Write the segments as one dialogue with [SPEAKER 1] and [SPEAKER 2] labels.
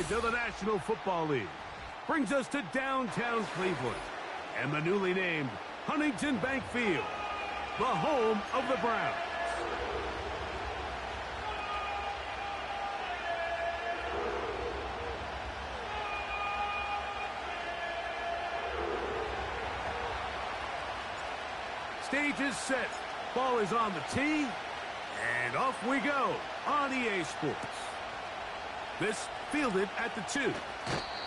[SPEAKER 1] stage of the National Football League brings us to downtown Cleveland and the newly named Huntington Bank Field, the home of the Browns. Stage is set, ball is on the tee, and off we go on EA Sports. This fielded at the 2.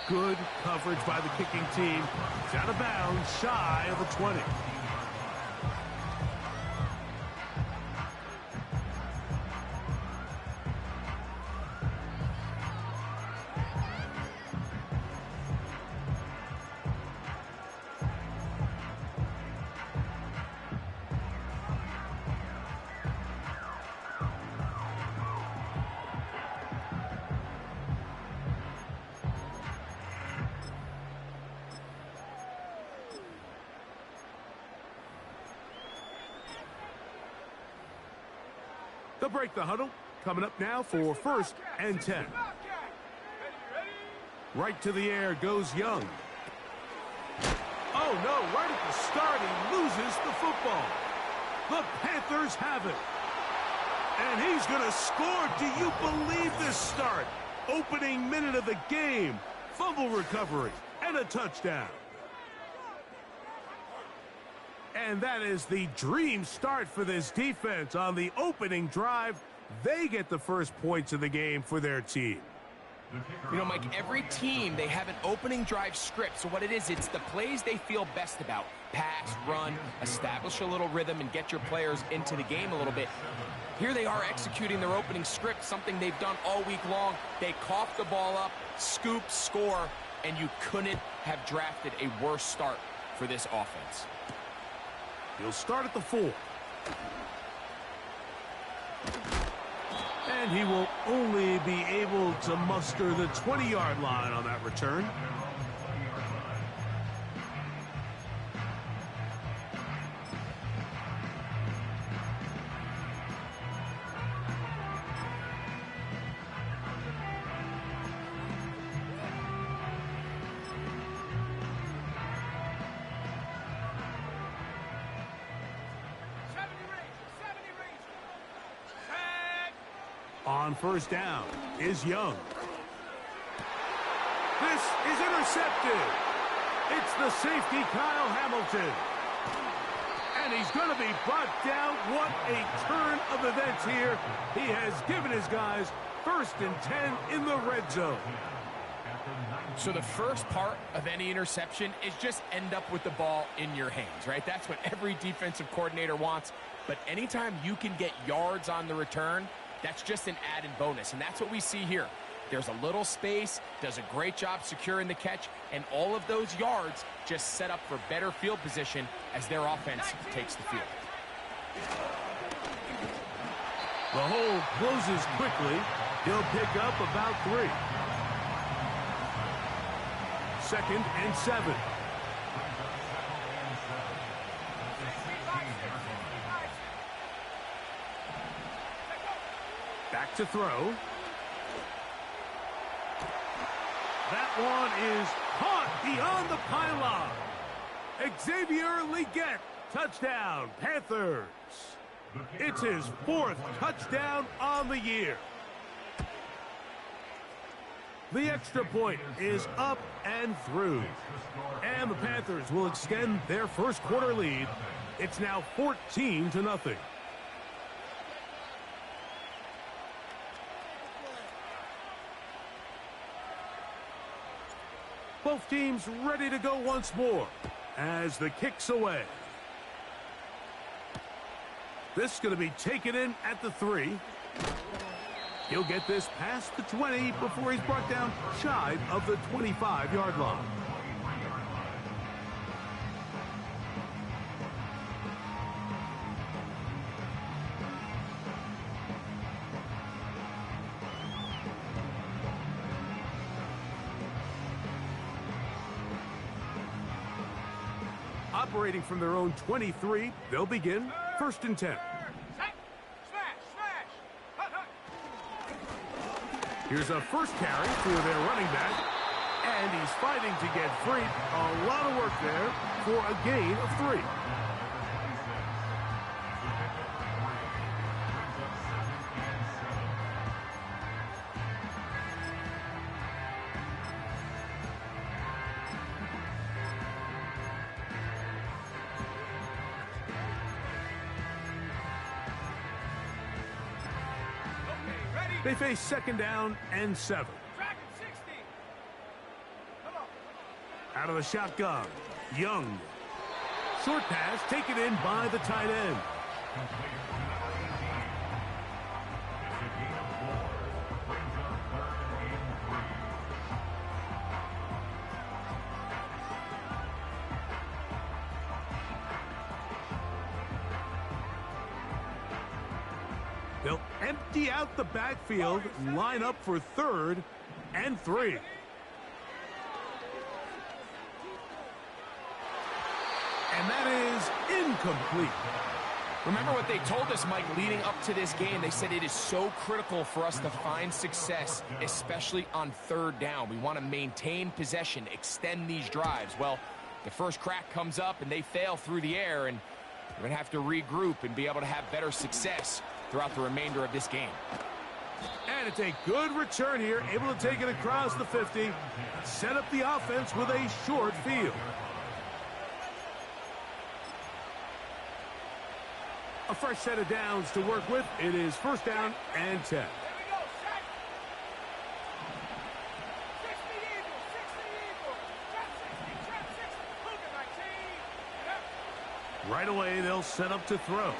[SPEAKER 1] Good coverage by the kicking team. It's out of bounds, shy of the 20. They'll break the huddle. Coming up now for 1st and 10. Right to the air goes Young. Oh, no, right at the start, he loses the football. The Panthers have it. And he's going to score. Do you believe this start? Opening minute of the game. Fumble recovery and a touchdown. And that is the dream start for this defense on the opening drive. They get the first points of the game for their team.
[SPEAKER 2] You know, Mike, every team, they have an opening drive script. So what it is, it's the plays they feel best about. Pass, run, establish a little rhythm, and get your players into the game a little bit. Here they are executing their opening script, something they've done all week long. They cough the ball up, scoop, score, and you couldn't have drafted a worse start for this offense.
[SPEAKER 1] He'll start at the 4. And he will only be able to muster the 20-yard line on that return. On 1st down is Young. This is intercepted. It's the safety, Kyle Hamilton. And he's going to be brought down. What a turn of events here. He has given his guys 1st and 10 in the red zone.
[SPEAKER 2] So the first part of any interception is just end up with the ball in your hands, right? That's what every defensive coordinator wants. But anytime you can get yards on the return, that's just an added bonus, and that's what we see here. There's a little space, does a great job securing the catch, and all of those yards just set up for better field position as their offense takes the field.
[SPEAKER 1] The hole closes quickly. He'll pick up about 3. 2nd and 7. Back to throw. That one is caught beyond the pylon. Xavier Legette, touchdown, Panthers. It's his 4th touchdown on the year. The extra point is up and through. And the Panthers will extend their first quarter lead. It's now 14-0. Both teams ready to go once more as the kick's away. This is going to be taken in at the 3. He'll get this past the 20 before he's brought down shy of the 25-yard line. Operating from their own 23, they'll begin 1st and 10. Here's a first carry for their running back, and he's fighting to get free. A lot of work there for a gain of 3. They face second down and 7. Out of the shotgun, Young. Short pass taken in by the tight end. They'll empty out the backfield, line up for 3rd and 3. And that is incomplete.
[SPEAKER 2] Remember what they told us, Mike, leading up to this game. They said it is so critical for us to find success, especially on 3rd down. We want to maintain possession, extend these drives. Well, the first crack comes up and they fail through the air, and we're going to have to regroup and be able to have better success throughout the remainder of this game.
[SPEAKER 1] And it's a good return here, able to take it across the 50, set up the offense with a short field. A fresh set of downs to work with. It is 1st down and 10. Right away, they'll set up to throw.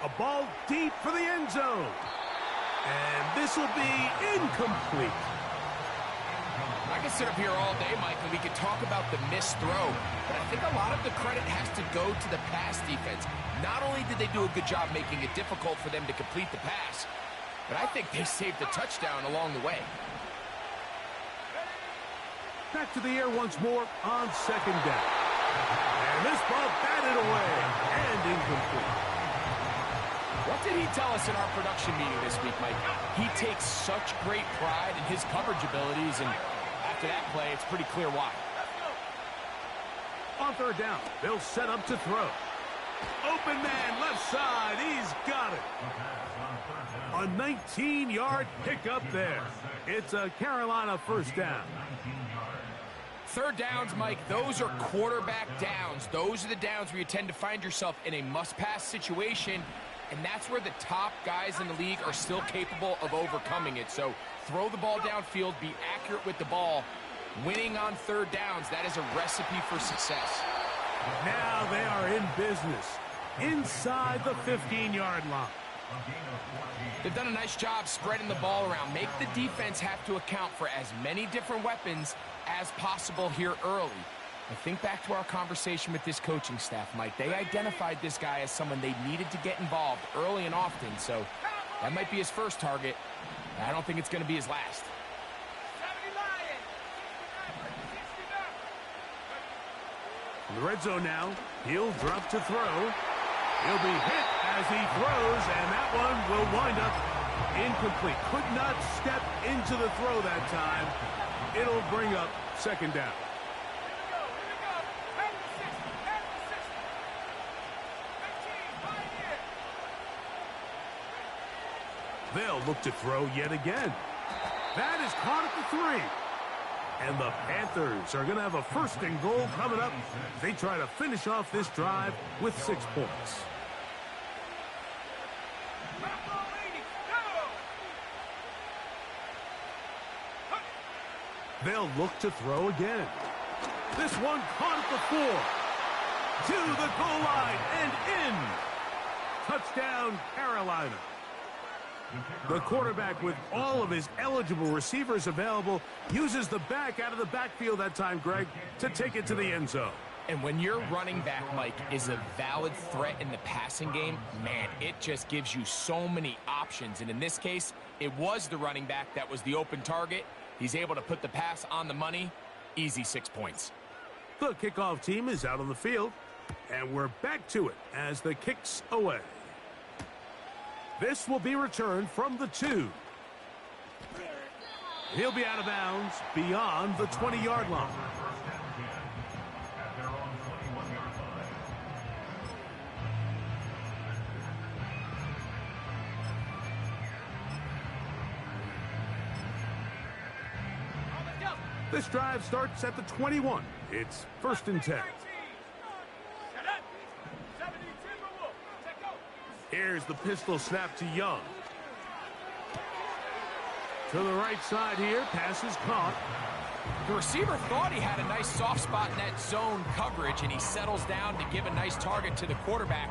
[SPEAKER 1] A ball deep for the end zone. And this will be incomplete.
[SPEAKER 2] I can sit up here all day, Mike, and we could talk about the missed throw, but I think a lot of the credit has to go to the pass defense. Not only did they do a good job making it difficult for them to complete the pass, but I think they saved a touchdown along the way.
[SPEAKER 1] Back to the air once more on 2nd down. And this ball batted away and incomplete.
[SPEAKER 2] What did he tell us in our production meeting this week, Mike? He takes such great pride in his coverage abilities, and after that play, it's pretty clear why.
[SPEAKER 1] On 3rd down, they'll set up to throw. Open man, left side, he's got it. A 19-yard pickup there. It's a Carolina 1st down.
[SPEAKER 2] 3rd downs, Mike, those are quarterback downs. Those are the downs where you tend to find yourself in a must-pass situation, and that's where the top guys in the league are still capable of overcoming it. So throw the ball downfield, be accurate with the ball. Winning on 3rd downs, that is a recipe for success.
[SPEAKER 1] Now they are in business inside the 15-yard line.
[SPEAKER 2] They've done a nice job spreading the ball around. Make the defense have to account for as many different weapons as possible here early. I think back to our conversation with this coaching staff, Mike. They identified this guy as someone they needed to get involved early and often, so that might be his first target. I don't think it's going to be his last.
[SPEAKER 1] In the red zone now, he'll drop to throw. He'll be hit as he throws, and that one will wind up incomplete. Could not step into the throw that time. It'll bring up 2nd down. They'll look to throw yet again. That is caught at the 3. And the Panthers are going to have a 1st and goal coming up. They try to finish off this drive with 6 points. They'll look to throw again. This one caught at the 4. To the goal line and in. Touchdown, Carolina. The quarterback, with all of his eligible receivers available, uses the back out of the backfield that time, Greg, to take it to the end zone.
[SPEAKER 2] And when your running back, Mike, is a valid threat in the passing game, man, it just gives you so many options. And in this case, it was the running back that was the open target. He's able to put the pass on the money. Easy 6 points.
[SPEAKER 1] The kickoff team is out on the field, and we're back to it as the kick's away. This will be returned from the 2. He'll be out of bounds beyond the 20-yard line. This drive starts at the 21. It's 1st and 10. Here's the pistol snap to Young. To the right side here, pass is caught.
[SPEAKER 2] The receiver thought he had a nice soft spot in that zone coverage, and he settles down to give a nice target to the quarterback.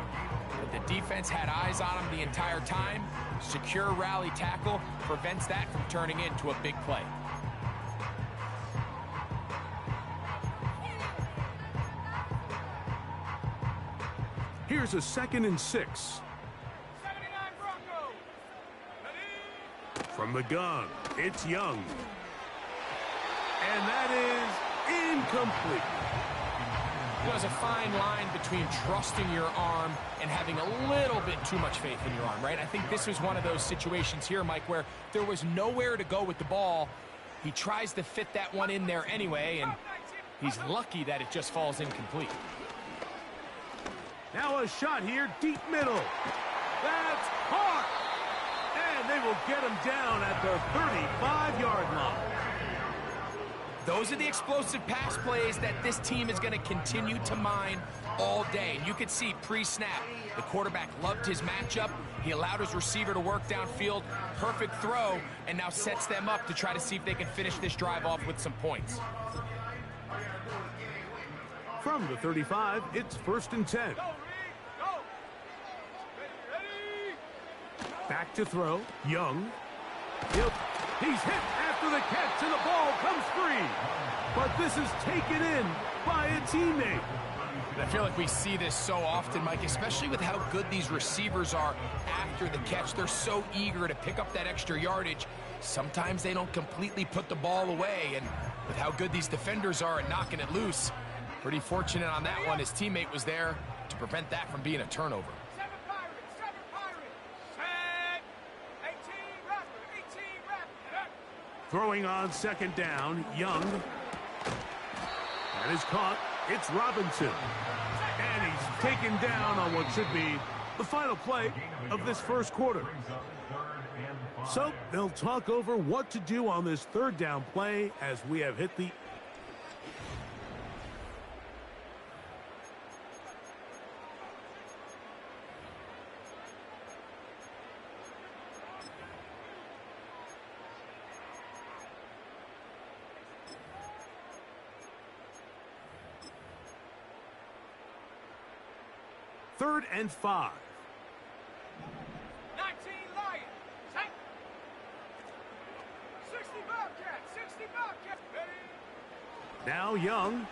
[SPEAKER 2] But the defense had eyes on him the entire time. Secure rally tackle prevents that from turning into a big play.
[SPEAKER 1] Here's a 2nd and 6. From the gun, it's Young. And that is incomplete.
[SPEAKER 2] There's a fine line between trusting your arm and having a little bit too much faith in your arm, right? I think this was one of those situations here, Mike, where there was nowhere to go with the ball. He tries to fit that one in there anyway, and he's lucky that it just falls incomplete.
[SPEAKER 1] Now a shot here, deep middle. That's hard. And they will get him down at the 35-yard line.
[SPEAKER 2] Those are the explosive pass plays that this team is going to continue to mine all day. And you could see pre-snap, the quarterback loved his matchup. He allowed his receiver to work downfield. Perfect throw, and now sets them up to try to see if they can finish this drive off with some points.
[SPEAKER 1] From the 35, it's 1st and 10. Back to throw, Young. He's hit after the catch, and the ball comes free. But this is taken in by a teammate.
[SPEAKER 2] I feel like we see this so often, Mike, especially with how good these receivers are after the catch. They're so eager to pick up that extra yardage. Sometimes they don't completely put the ball away, and with how good these defenders are at knocking it loose, pretty fortunate on that one. His teammate was there to prevent that from being a turnover.
[SPEAKER 1] Throwing on 2nd down, Young. That is caught. It's Robinson. And he's taken down on what should be the final play of this 1st quarter. So they'll talk over what to do on this 3rd down play as we have hit the... Third and 5.
[SPEAKER 3] 19 Lions. 60 Bobcats. 60 Bobcats. Ready?
[SPEAKER 1] Now Young.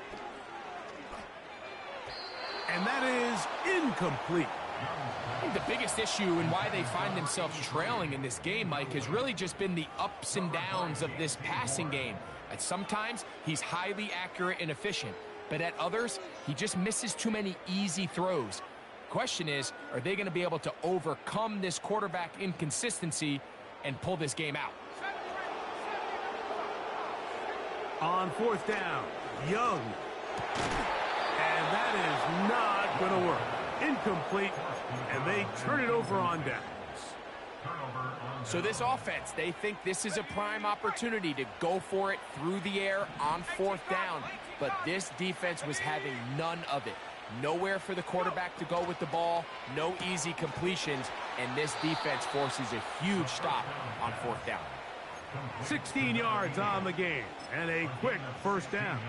[SPEAKER 1] And that is incomplete.
[SPEAKER 2] I think the biggest issue and why they find themselves trailing in this game, Mike, has really just been the ups and downs of this passing game. At sometimes, he's highly accurate and efficient, but at others, he just misses too many easy throws. Question is, are they going to be able to overcome this quarterback inconsistency and pull this game out?
[SPEAKER 1] On 4th down, Young. And that is not going to work. Incomplete, and they turn it over on downs.
[SPEAKER 2] So this offense, they think this is a prime opportunity to go for it through the air on 4th down, but this defense was having none of it. Nowhere for the quarterback to go with the ball, no easy completions, and this defense forces a huge stop on 4th down.
[SPEAKER 1] 16 yards on the game, and a quick 1st down.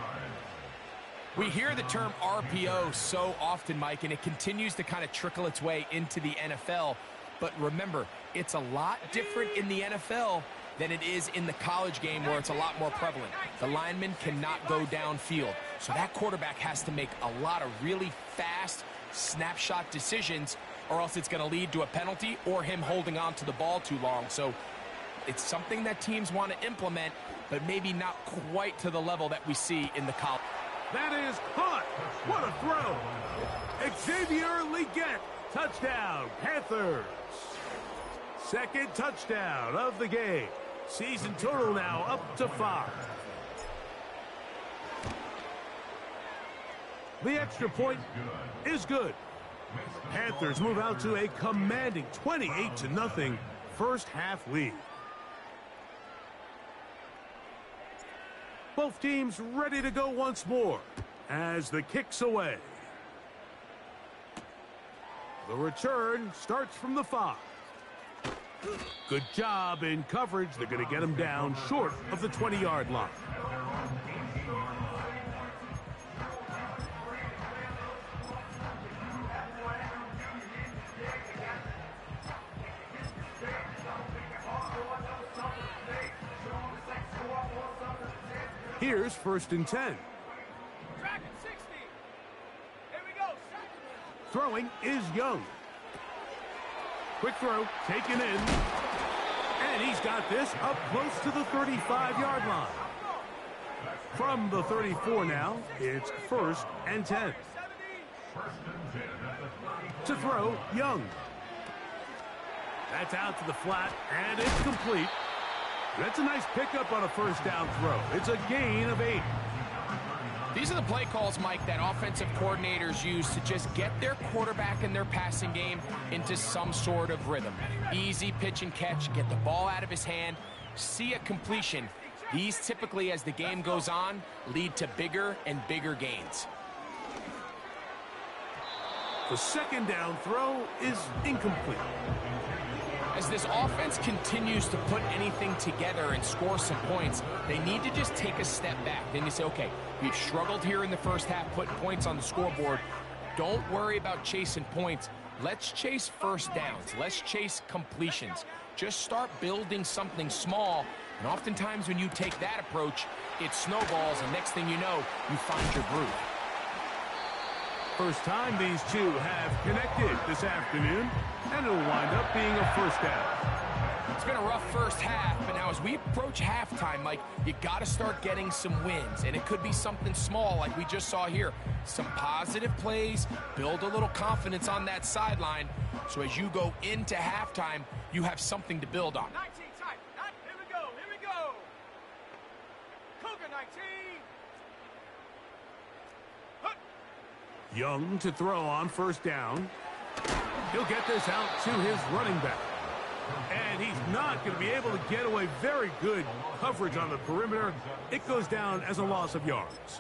[SPEAKER 2] We hear the term RPO so often, Mike, and it continues to kind of trickle its way into the NFL. But remember, it's a lot different in the NFL than it is in the college game where it's a lot more prevalent. The lineman cannot go downfield, so that quarterback has to make a lot of really fast snapshot decisions, or else it's going to lead to a penalty or him holding on to the ball too long. So it's something that teams want to implement, but maybe not quite to the level that we see in the college.
[SPEAKER 1] That is caught. What a throw. Xavier Leggett. Touchdown, Panthers. 2nd touchdown of the game. Season total now up to 5. The extra point is good. Panthers move out to a commanding 28-0 first half lead. Both teams ready to go once more as the kick's away. The return starts from the 5. Good job in coverage. They're going to get him down short of the 20-yard line. Here's 1st and 10.
[SPEAKER 3] Track at 60. Here we go.
[SPEAKER 1] Throwing is Young. Quick throw, taken in. And he's got this up close to the 35-yard line. From the 34 now, it's 1st and 10. To throw, Young. That's out to the flat, and it's complete. That's a nice pickup on a first down throw. It's a gain of 8.
[SPEAKER 2] These are the play calls, Mike, that offensive coordinators use to just get their quarterback and their passing game into some sort of rhythm. Easy pitch and catch, get the ball out of his hand, see a completion. These typically, as the game goes on, lead to bigger and bigger gains.
[SPEAKER 1] The second down throw is incomplete.
[SPEAKER 2] As this offense continues to put anything together and score some points, they need to just take a step back. Then you say, okay, we've struggled here in the first half, putting points on the scoreboard. Don't worry about chasing points. Let's chase first downs. Let's chase completions. Just start building something small. And oftentimes when you take that approach, it snowballs, and next thing you know, you find your groove.
[SPEAKER 1] First time these two have connected this afternoon, and it'll wind up being a first down.
[SPEAKER 2] It's been a rough first half, but now as we approach halftime, Mike, you got to start getting some wins, and it could be something small like we just saw here. Some positive plays, build a little confidence on that sideline, so as you go into halftime, you have something to build on.
[SPEAKER 3] 19 tight. Here we go. Here we go. Cougar 19.
[SPEAKER 1] Young to throw on first down. He'll get this out to his running back. And he's not going to be able to get away. Very good coverage on the perimeter. It goes down as a loss of yards.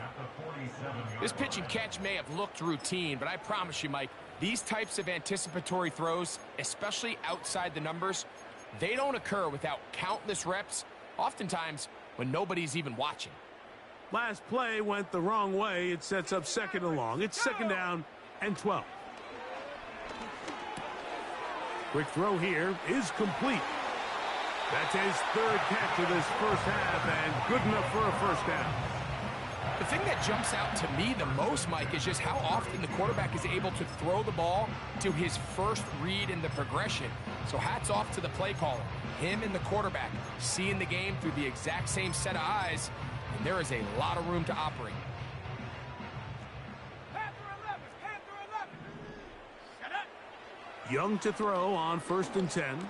[SPEAKER 2] This pitch and catch may have looked routine, but I promise you, Mike, these types of anticipatory throws, especially outside the numbers, they don't occur without countless reps, oftentimes when nobody's even watching.
[SPEAKER 1] Last play went the wrong way. It sets up second and long. It's second down and 12. Quick throw here is complete. That's his 3rd catch of this first half, and good enough for a first down.
[SPEAKER 2] The thing that jumps out to me the most, Mike, is just how often the quarterback is able to throw the ball to his first read in the progression. So hats off to the play caller. Him and the quarterback seeing the game through the exact same set of eyes, and there is a lot of room to operate.
[SPEAKER 3] Panther 11. Panther 11. Set up.
[SPEAKER 1] Young to throw on 1st and 10.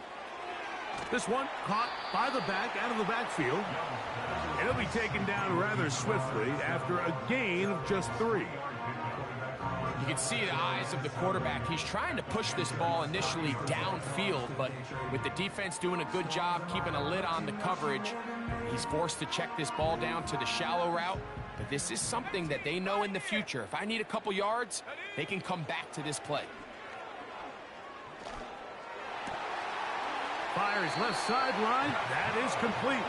[SPEAKER 1] This one caught by the back out of the backfield. It'll be taken down rather swiftly after a gain of just 3.
[SPEAKER 2] You can see the eyes of the quarterback. He's trying to push this ball initially downfield, but with the defense doing a good job keeping a lid on the coverage, he's forced to check this ball down to the shallow route. But this is something that they know in the future. If I need a couple yards, they can come back to this play.
[SPEAKER 1] Fires left sideline. That is complete.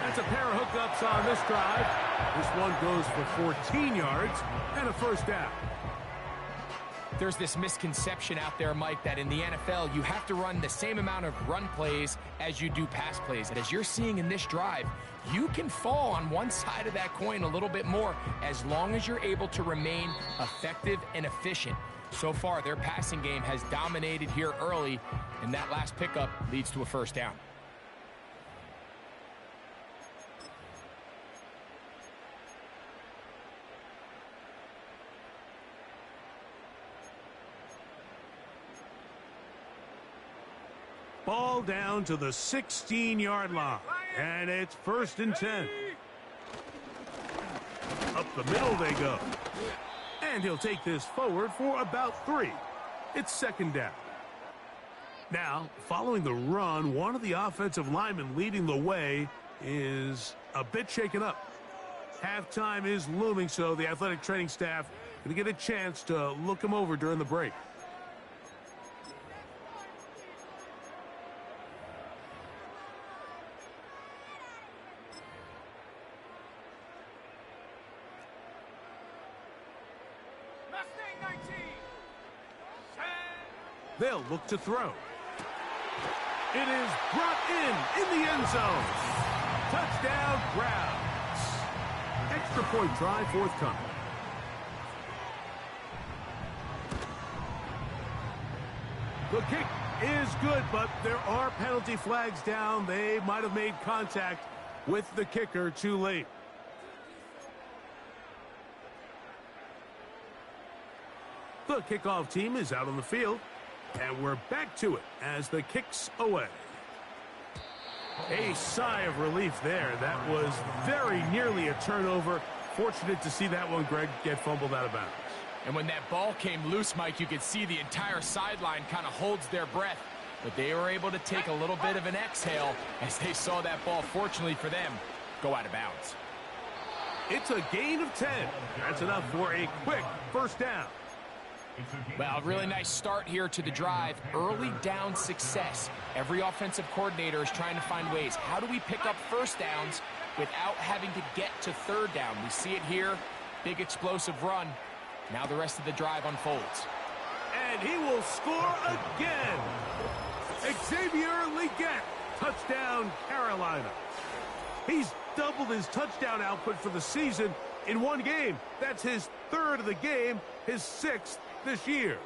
[SPEAKER 1] That's a pair of hookups on this drive. This one goes for 14 yards and a first down.
[SPEAKER 2] There's this misconception out there, Mike, that in the NFL, you have to run the same amount of run plays as you do pass plays. And as you're seeing in this drive, you can fall on one side of that coin a little bit more as long as you're able to remain effective and efficient. So far, their passing game has dominated here early, and that last pickup leads to a first down.
[SPEAKER 1] Ball down to the 16-yard line. And it's 1st and 10. Up the middle they go. And he'll take this forward for about 3. It's 2nd down. Now, following the run, one of the offensive linemen leading the way is a bit shaken up. Halftime is looming, so the athletic training staff going to get a chance to look him over during the break. They'll look to throw. It is brought in the end zone. Touchdown, Browns. Extra point try forthcoming. The kick is good, but there are penalty flags down. They might have made contact with the kicker too late. The kickoff team is out on the field. And we're back to it as the kick's away. A sigh of relief there. That was very nearly a turnover. Fortunate to see that one, Greg, get fumbled out of bounds.
[SPEAKER 2] And when that ball came loose, Mike, you could see the entire sideline kind of holds their breath. But they were able to take a little bit of an exhale as they saw that ball, fortunately for them, go out of bounds.
[SPEAKER 1] It's a gain of 10. That's enough for a quick 1st down.
[SPEAKER 2] Well, a really nice start here to the drive. Early down success. Every offensive coordinator is trying to find ways. How do we pick up 1st downs without having to get to 3rd down? We see it here. Big explosive run. Now the rest of the drive unfolds.
[SPEAKER 1] And he will score again. Xavier Legette. Touchdown, Carolina. He's doubled his touchdown output for the season in one game. That's his 3rd of the game, his 6th this year.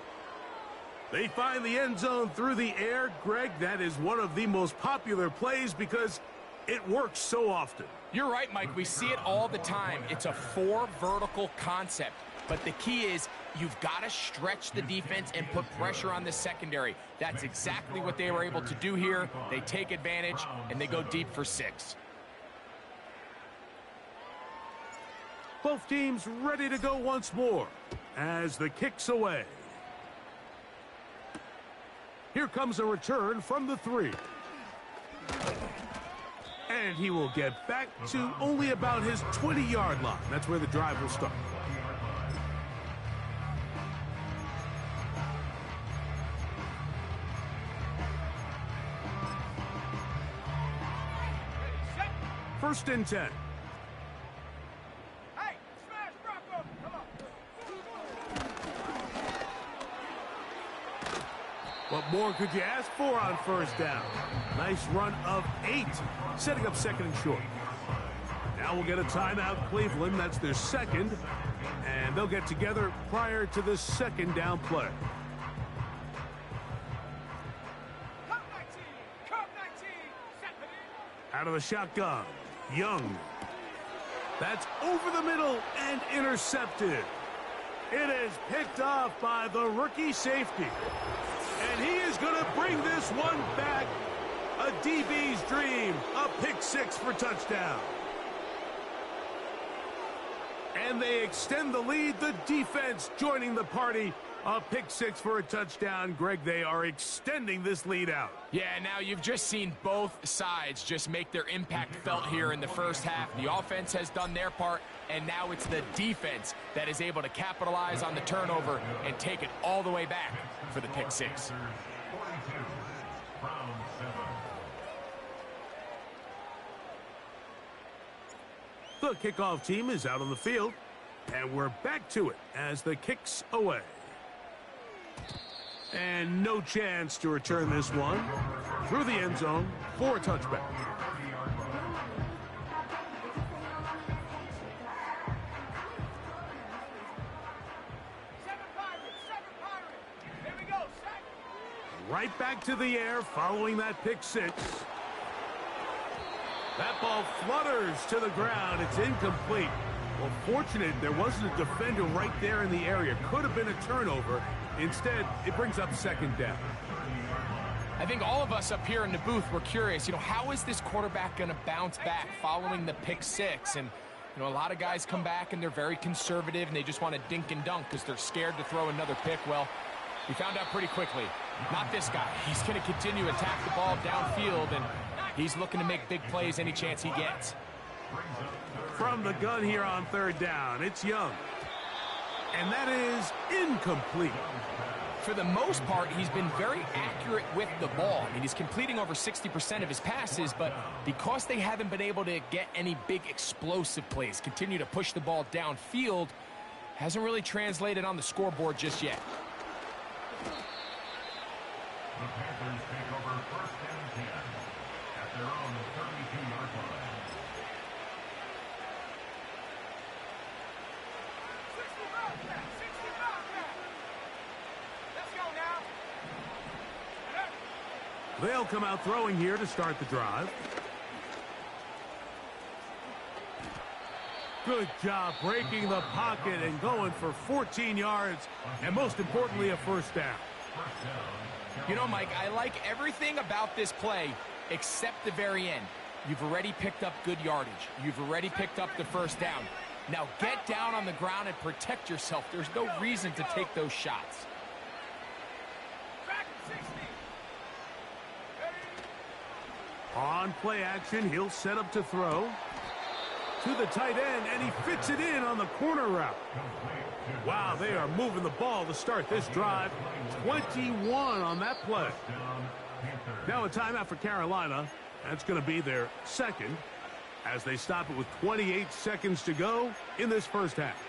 [SPEAKER 1] They find the end zone through the air. Greg, that is one of the most popular plays because it works so often.
[SPEAKER 2] You're right, Mike. We see it all the time. It's a 4 vertical concept. But the key is you've got to stretch the defense and put pressure on the secondary. That's exactly what they were able to do here. They take advantage, and they go deep for 6.
[SPEAKER 1] Both teams ready to go once more as the kick's away. Here comes a return from the 3. And he will get back to only about his 20-yard line. That's where the drive will start. First and 10. What more could you ask for on 1st down? Nice run of 8, setting up 2nd and short. Now we'll get a timeout, Cleveland. That's their 2nd, and they'll get together prior to the 2nd down play. Out of the shotgun, Young. That's over the middle and intercepted. It is picked off by the rookie safety. And he is going to bring this one back. A DB's dream. A pick 6 for touchdown. And they extend the lead. The defense joining the party. A pick 6 for a touchdown. Greg, they are extending this lead out.
[SPEAKER 2] Yeah, now you've just seen both sides just make their impact felt here in the first half. The offense has done their part, and now it's the defense that is able to capitalize on the turnover and take it all the way back for the pick 6.
[SPEAKER 1] The kickoff team is out on the field, and we're back to it as the kick's away. And no chance to return this one through the end zone for a touchback. Right back to the air following that pick 6. That ball flutters to the ground. It's incomplete. Well, fortunate there wasn't a defender right there in the area. Could have been a turnover. Instead, it brings up 2nd down.
[SPEAKER 2] I think all of us up here in the booth were curious, how is this quarterback going to bounce back following the pick six? And, a lot of guys come back and they're very conservative and they just want to dink and dunk because they're scared to throw another pick. Well, we found out pretty quickly. Not this guy. He's going to continue to attack the ball downfield, and he's looking to make big plays any chance he gets.
[SPEAKER 1] From the gun here on third down, it's Young. And that is incomplete.
[SPEAKER 2] For the most part, he's been very accurate with the ball. I mean, he's completing over 60% of his passes, but because they haven't been able to get any big explosive plays, continue to push the ball downfield, hasn't really translated on the scoreboard just yet.
[SPEAKER 4] The Panthers take over first and 10 at their own 32-yard line.
[SPEAKER 3] 65 back, 65 back. Let's go now.
[SPEAKER 1] They'll come out throwing here to start the drive. Good job breaking the pocket and going for 14 yards, and most importantly, a first down.
[SPEAKER 2] Mike, I like everything about this play except the very end. You've already picked up good yardage. You've already picked up the first down. Now get down on the ground and protect yourself. There's no reason to take those shots.
[SPEAKER 3] Back 60.
[SPEAKER 1] On play action, he'll set up to throw. To the tight end, and he fits it in on the corner route. Wow, they are moving the ball to start this drive. 21 on that play. Now a timeout for Carolina. That's going to be their second as they stop it with 28 seconds to go in this first half.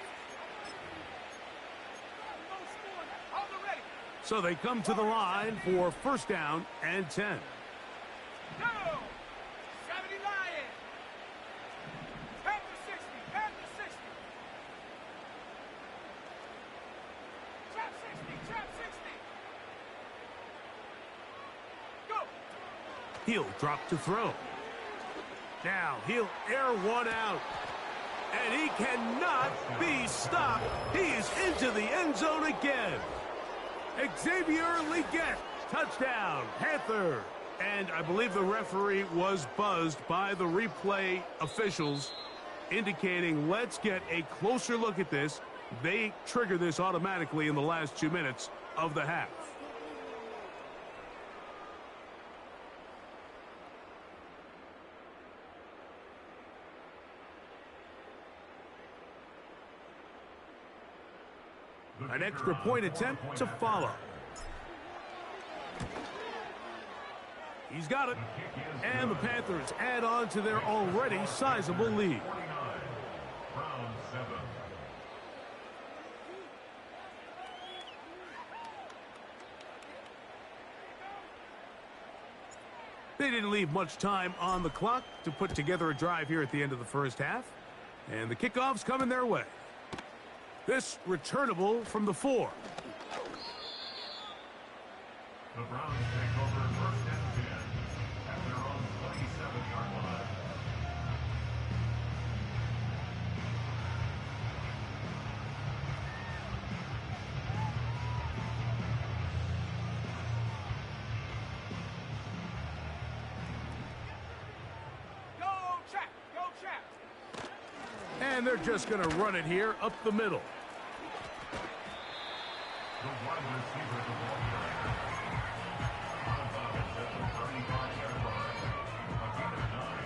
[SPEAKER 1] So they come to the line for first down and 10.
[SPEAKER 3] Go! 70 Lions. Panther 60, Panther 60. Trap 60, trap 60. Go!
[SPEAKER 1] He'll drop to throw. Now he'll air one out. And he cannot be stopped. He is into the end zone again. Xavier Legette, touchdown, Panther. And I believe the referee was buzzed by the replay officials, indicating let's get a closer look at this. They trigger this automatically in the last 2 minutes of the half. An extra point attempt to follow. He's got it. And the Panthers add on to their already sizable lead.
[SPEAKER 4] Round 7.
[SPEAKER 1] They didn't leave much time on the clock to put together a drive here at the end of the first half. And the kickoff's coming their way. This returnable from the 4.
[SPEAKER 4] The Browns take over first and 10 at their own 27-yard line.
[SPEAKER 3] Go trap, go trap.
[SPEAKER 1] And they're just going to run it here up the middle.
[SPEAKER 4] The wide receiver, the ball carrier. On about at the 35-yard line. A gain of 9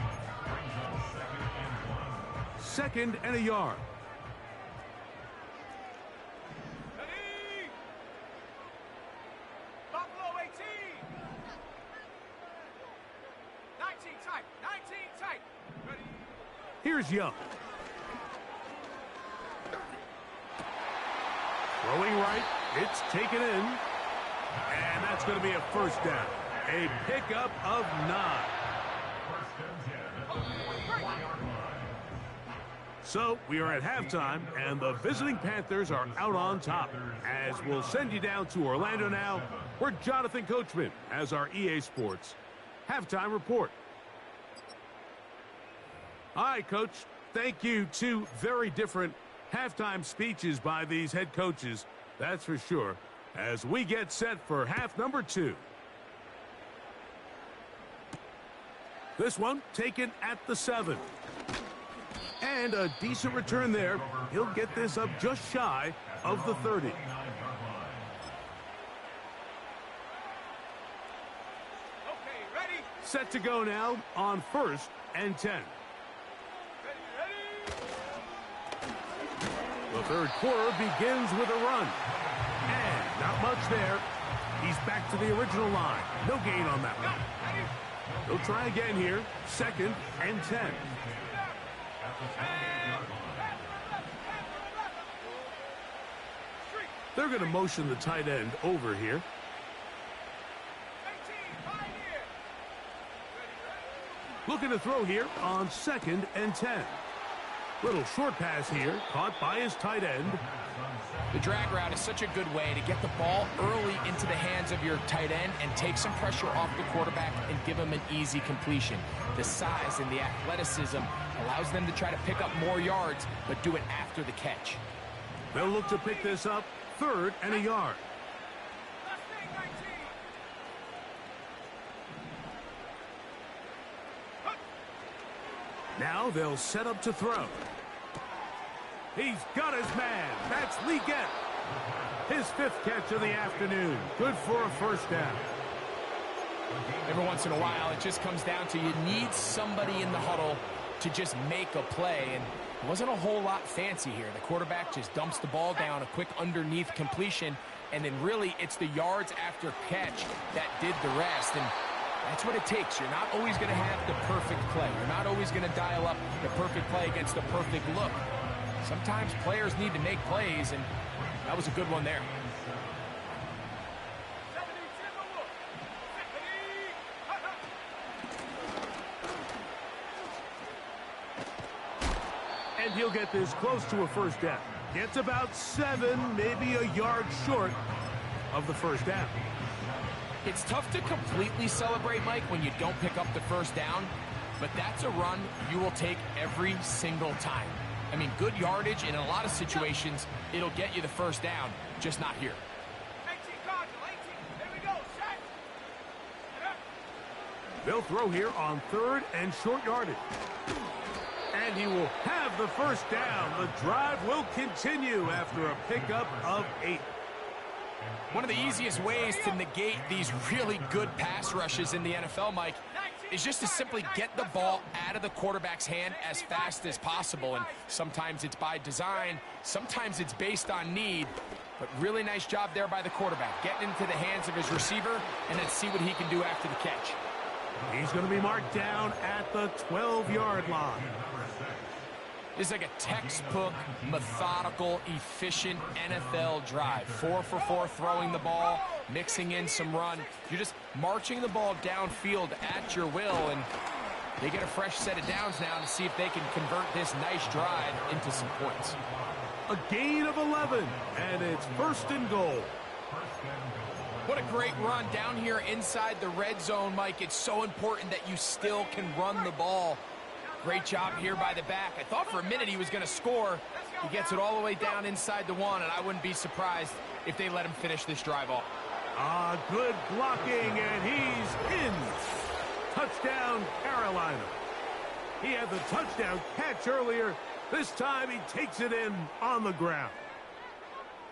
[SPEAKER 4] brings up 2nd and 1.
[SPEAKER 1] Second and a yard.
[SPEAKER 3] Ready? Buffalo 18. 19 tight, 19 tight. Ready?
[SPEAKER 1] Here's Young. Throwing right. It's taken in. And that's going to be a first down. A pickup of 9.
[SPEAKER 4] First and 10 at the 44-yard line.
[SPEAKER 1] So we are at halftime, and the visiting Panthers are out on top. As we'll send you down to Orlando now, where Jonathan Coachman has our EA Sports halftime report. All right, Coach. Thank you. 2 very different halftime speeches by these head coaches, that's for sure, as we get set for half number 2. This one taken at the 7. And a decent return there. He'll get this up just shy of the 30.
[SPEAKER 3] Okay, ready?
[SPEAKER 1] Set to go now on 1st and 10.
[SPEAKER 3] Ready?
[SPEAKER 1] The third quarter begins with a run. And not much there. He's back to the original line. No gain on that one.
[SPEAKER 3] Ready?
[SPEAKER 1] He'll try again here. 2nd and 10. They're going to motion the tight end over here.
[SPEAKER 3] 18, right here.
[SPEAKER 1] Looking to throw here on 2nd and 10. Little short pass here, caught by his tight end.
[SPEAKER 2] The drag route is such a good way to get the ball early into the hands of your tight end and take some pressure off the quarterback and give him an easy completion. The size and the athleticism allows them to try to pick up more yards, but do it after the catch.
[SPEAKER 1] They'll look to pick this up 3rd and a yard.
[SPEAKER 3] Last thing, 19.
[SPEAKER 1] Now they'll set up to throw. He's got his man. That's Legette. His 5th catch of the afternoon. Good for a first down.
[SPEAKER 2] Every once in a while, it just comes down to you need somebody in the huddle to just make a play, and it wasn't a whole lot fancy here. The quarterback just dumps the ball down, a quick underneath completion, and then really it's the yards after catch that did the rest, and that's what it takes. You're not always going to have the perfect play. You're not always going to dial up the perfect play against the perfect look. Sometimes players need to make plays, and that was a good one there.
[SPEAKER 3] 70, look. 50.
[SPEAKER 1] And he'll get this close to a first down. Gets about 7, maybe a yard short of the first down.
[SPEAKER 2] It's tough to completely celebrate, Mike, when you don't pick up the first down, but that's a run you will take every single time. I mean, good yardage, and in a lot of situations, it'll get you the first down, just not here.
[SPEAKER 3] 18, Cardinal, 18. Here we go, set.
[SPEAKER 1] They'll throw here on 3rd and short yardage. And he will have the first down. The drive will continue after a pickup of 8.
[SPEAKER 2] One of the easiest ways to negate these really good pass rushes in the NFL, Mike, is just to simply get the ball out of the quarterback's hand as fast as possible. And sometimes it's by design, sometimes it's based on need. But really nice job there by the quarterback, getting into the hands of his receiver, and then see what he can do after the catch.
[SPEAKER 1] He's going to be marked down at the 12-yard line.
[SPEAKER 2] This is like a textbook, methodical, efficient NFL drive. 4 for 4 throwing the ball, mixing in some run. You're just marching the ball downfield at your will, and they get a fresh set of downs now to see if they can convert this nice drive into some points.
[SPEAKER 1] A gain of 11, and it's 1st and goal.
[SPEAKER 2] What a great run down here inside the red zone, Mike. It's so important that you still can run the ball. Great job here by the back. I thought for a minute he was going to score. He gets it all the way down inside the 1, and I wouldn't be surprised if they let him finish this drive off.
[SPEAKER 1] Good blocking, and he's in. Touchdown, Carolina. He had the touchdown catch earlier. This time he takes it in on the ground.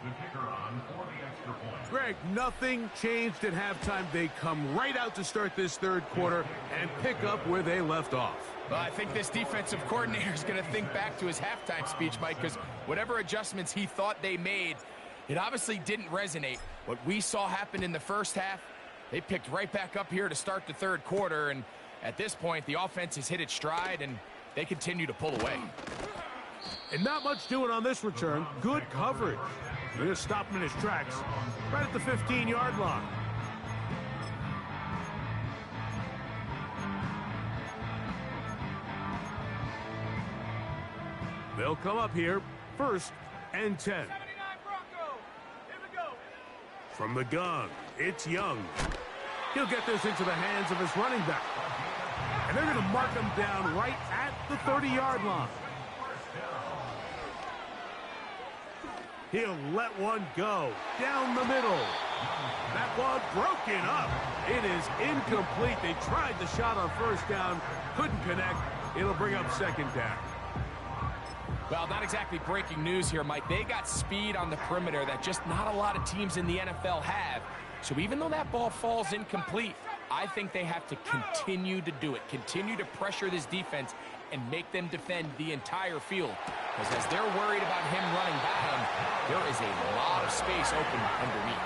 [SPEAKER 4] The kicker on for the extra point.
[SPEAKER 1] Greg, nothing changed at halftime. They come right out to start this 3rd quarter and pick up where they left off.
[SPEAKER 2] Well, I think this defensive coordinator is going to think back to his halftime speech, Mike, because whatever adjustments he thought they made, it obviously didn't resonate. What we saw happen in the first half, they picked right back up here to start the 3rd quarter, and at this point, the offense has hit its stride, and they continue to pull away.
[SPEAKER 1] And not much doing on this return. Good coverage. They're going to stop him in his tracks right at the 15-yard line. They'll come up here, 1st and 10.
[SPEAKER 3] 79 Bronco. Here we go.
[SPEAKER 1] From the gun, it's Young. He'll get this into the hands of his running back. And they're going to mark him down right at the 30-yard line. He'll let one go down the middle. That one broken up. It is incomplete. They tried the shot on first down, couldn't connect. It'll bring up second down.
[SPEAKER 2] Well, not exactly breaking news here, Mike. They got speed on the perimeter that just not a lot of teams in the NFL have. So even though that ball falls incomplete, I think they have to continue to do it, continue to pressure this defense and make them defend the entire field. Because as they're worried about him running by them, there is a lot of space open underneath.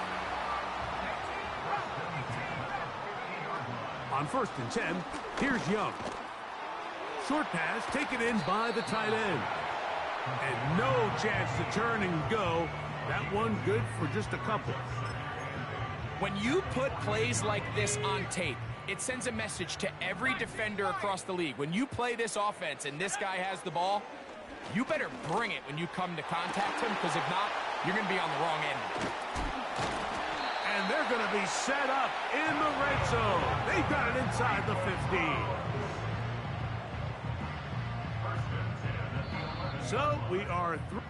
[SPEAKER 1] On 1st and 10, here's Young. Short pass taken in by the tight end. And no chance to turn and go. That one good for just a couple.
[SPEAKER 2] When you put plays like this on tape, it sends a message to every defender across the league. When you play this offense and this guy has the ball, you better bring it when you come to contact him, because if not, you're going to be on the wrong end.
[SPEAKER 1] And they're going to be set up in the red zone. They've got it inside the 15. So we are through.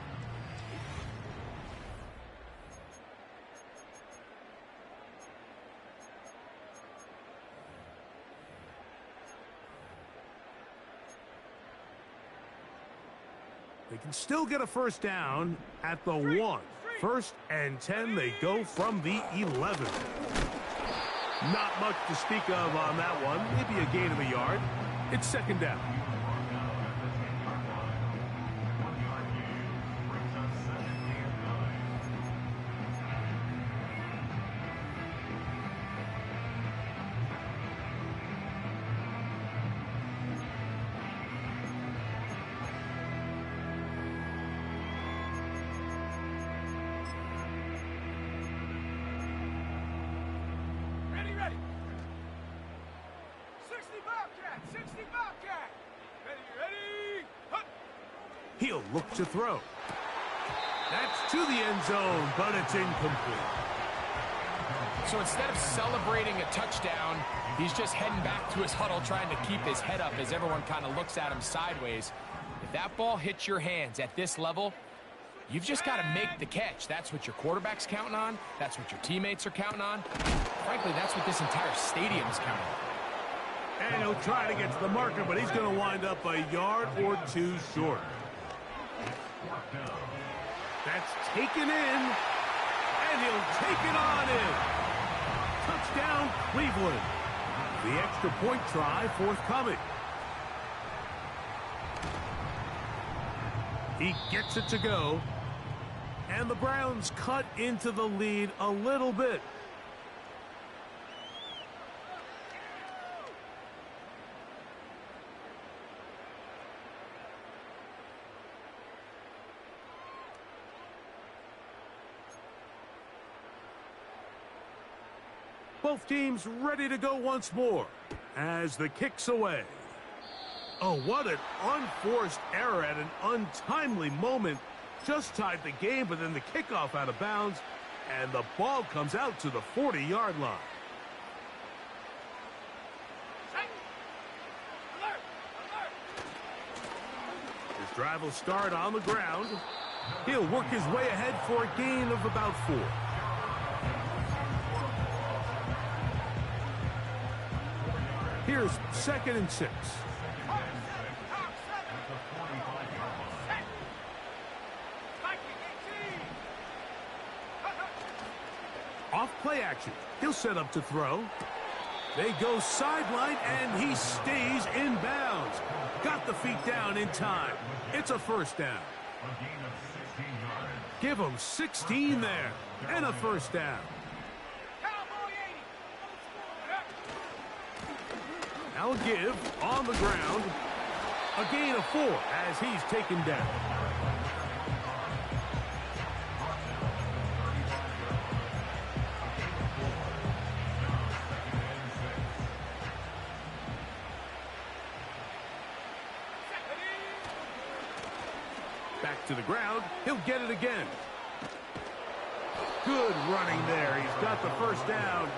[SPEAKER 1] They can still get a first down at the 1. 1st and 10, they go from the 11. Not much to speak of on that one. Maybe a gain of a yard. It's second down.
[SPEAKER 3] Ready. 60 Bobcat. 60 Bobcat. Ready. Hup.
[SPEAKER 1] He'll look to throw. That's to the end zone, but it's incomplete.
[SPEAKER 2] So instead of celebrating a touchdown, he's just heading back to his huddle trying to keep his head up as everyone kind of looks at him sideways. If that ball hits your hands at this level, you've just got to make the catch. That's what your quarterback's counting on. That's what your teammates are counting on. Frankly, that's what this entire stadium's counting on.
[SPEAKER 1] And he'll try to get to the marker, but he's going to wind up a yard or two short. That's taken in, and he'll take it on in. Touchdown, Cleveland. The extra point try forthcoming. He gets it to go. And the Browns cut into the lead a little bit. Both teams ready to go once more as the kick's away. Oh, what an unforced error at an untimely moment. Just tied the game, but then the kickoff out of bounds, and the ball comes out to the 40-yard line. His drive will start on the ground. He'll work his way ahead for a gain of about 4. Here's 2nd and 6. Off play action. He'll set up to throw. They go sideline, and he stays in bounds. Got the feet down in time. It's a first down. Give him 16 there, and a first down. Now give on the ground. A gain of 4 as he's taken down. Back to the ground. He'll get it again. Good running there. He's got the first down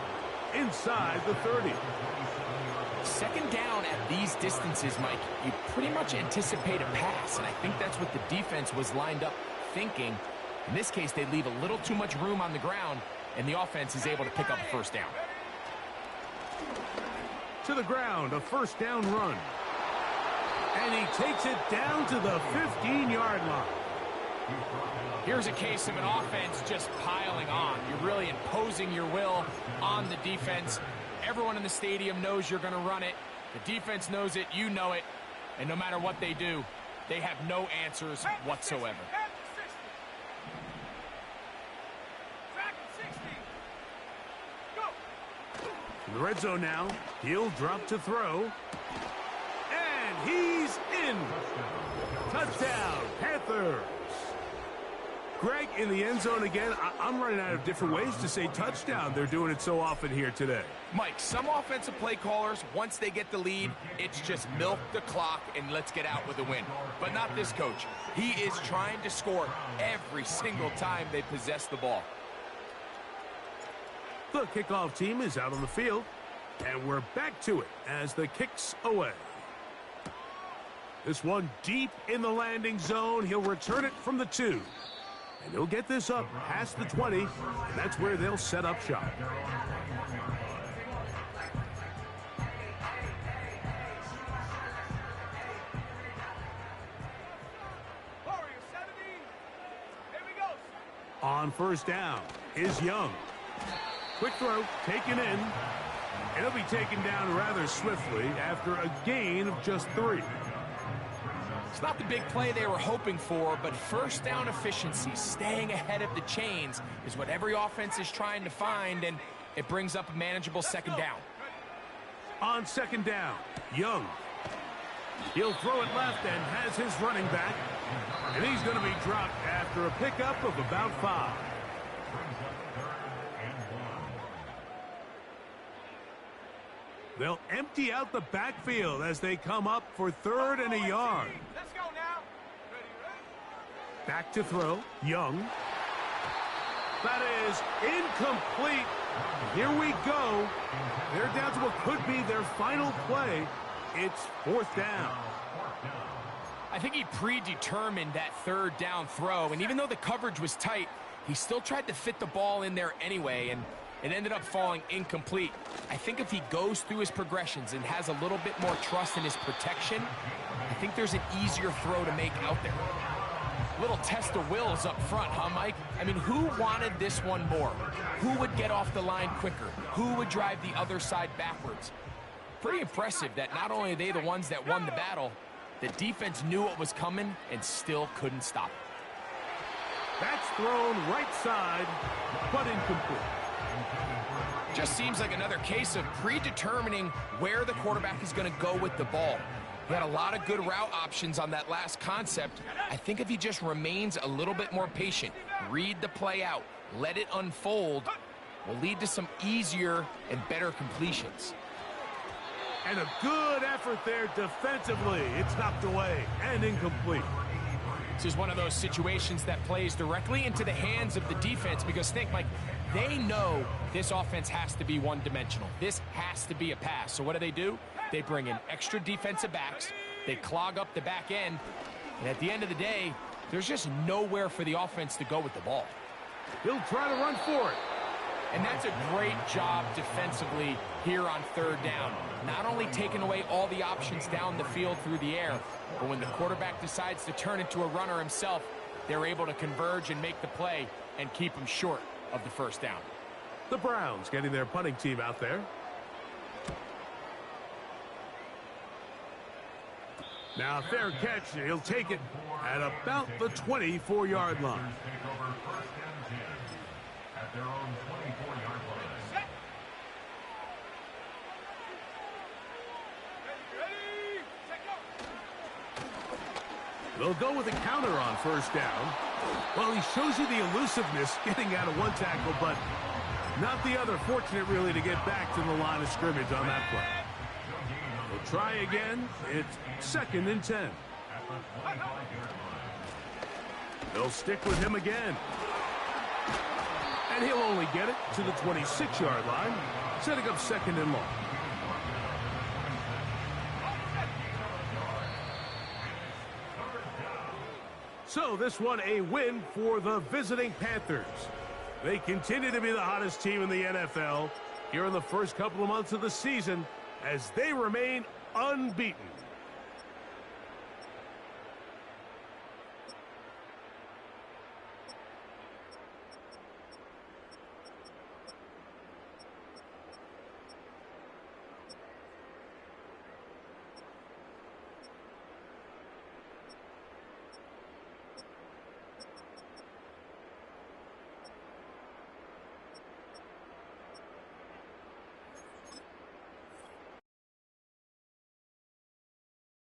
[SPEAKER 1] inside the 30.
[SPEAKER 2] Second down at these distances, Mike, you pretty much anticipate a pass, and I think that's what the defense was lined up thinking. In this case, they leave a little too much room on the ground, and the offense is able to pick up a first down.
[SPEAKER 1] To the ground, a first down run. And he takes it down to the 15-yard line.
[SPEAKER 2] Here's a case of an offense just piling on. You're really imposing your will on the defense. Everyone in the stadium knows you're going to run it. The defense knows it, you know it. And no matter what they do, they have no answers whatsoever.
[SPEAKER 1] In the red zone now, he'll drop to throw. And he's in. Touchdown, Panthers. Greg, in the end zone again. I'm running out of different ways to say touchdown. They're doing it so often here today.
[SPEAKER 2] Mike, some offensive play callers, once they get the lead, it's just milk the clock and let's get out with a win. But not this coach. He is trying to score every single time they possess the ball.
[SPEAKER 1] The kickoff team is out on the field, and we're back to it as the kick's away. This one deep in the landing zone. He'll return it from the 2. And he'll get this up past the 20, and that's where they'll set up shop. On first down is Young. Quick throw, taken in. And he'll be taken down rather swiftly after a gain of just 3.
[SPEAKER 2] It's not the big play they were hoping for, but first down efficiency, staying ahead of the chains, is what every offense is trying to find, and it brings up a manageable second down.
[SPEAKER 1] On second down, Young. He'll throw it left and has his running back. And he's going to be dropped after a pickup of about 5. They'll empty out the backfield as they come up for 3rd and a yard.
[SPEAKER 3] Let's go now. Ready.
[SPEAKER 1] Back to throw, Young. That is incomplete. Here we go. They're down to what could be their final play. It's 4th down.
[SPEAKER 2] I think he predetermined that 3rd down throw, and even though the coverage was tight, he still tried to fit the ball in there anyway, and it ended up falling incomplete. I think if he goes through his progressions and has a little bit more trust in his protection, I think there's an easier throw to make out there. Little test of wills up front, huh, Mike? I mean, who wanted this one more? Who would get off the line quicker? Who would drive the other side backwards? Pretty impressive that not only are they the ones that won the battle, the defense knew what was coming and still couldn't stop it.
[SPEAKER 1] That's thrown right side, but incomplete.
[SPEAKER 2] Just seems like another case of predetermining where the quarterback is going to go with the ball. He had a lot of good route options on that last concept. I think if he just remains a little bit more patient, read the play out, let it unfold, will lead to some easier and better completions.
[SPEAKER 1] And a good effort there defensively. It's knocked away and incomplete.
[SPEAKER 2] This is one of those situations that plays directly into the hands of the defense because think, Mike, they know this offense has to be one-dimensional. This has to be a pass. So what do? They bring in extra defensive backs. They clog up the back end. And at the end of the day, there's just nowhere for the offense to go with the ball.
[SPEAKER 1] He'll try to run for it.
[SPEAKER 2] And that's a great job defensively here on 3rd down. Not only taking away all the options down the field through the air, but when the quarterback decides to turn into a runner himself, they're able to converge and make the play and keep him short of the first down.
[SPEAKER 1] The Browns getting their punting team out there. Now, fair catch. He'll take it at about the 24-yard line.
[SPEAKER 4] At their own 24-yard line.
[SPEAKER 3] Ready. Set, go.
[SPEAKER 1] They'll go with a counter on first down. Well, he shows you the elusiveness getting out of one tackle, but not the other. Fortunate, really, to get back to the line of scrimmage on that play. They'll try again. It's 2nd and 10. They'll stick with him again. And he'll only get it to the 26-yard line, setting up 2nd and long. So this one a win for the visiting Panthers. They continue to be the hottest team in the NFL here in the first couple of months of the season as they remain unbeaten.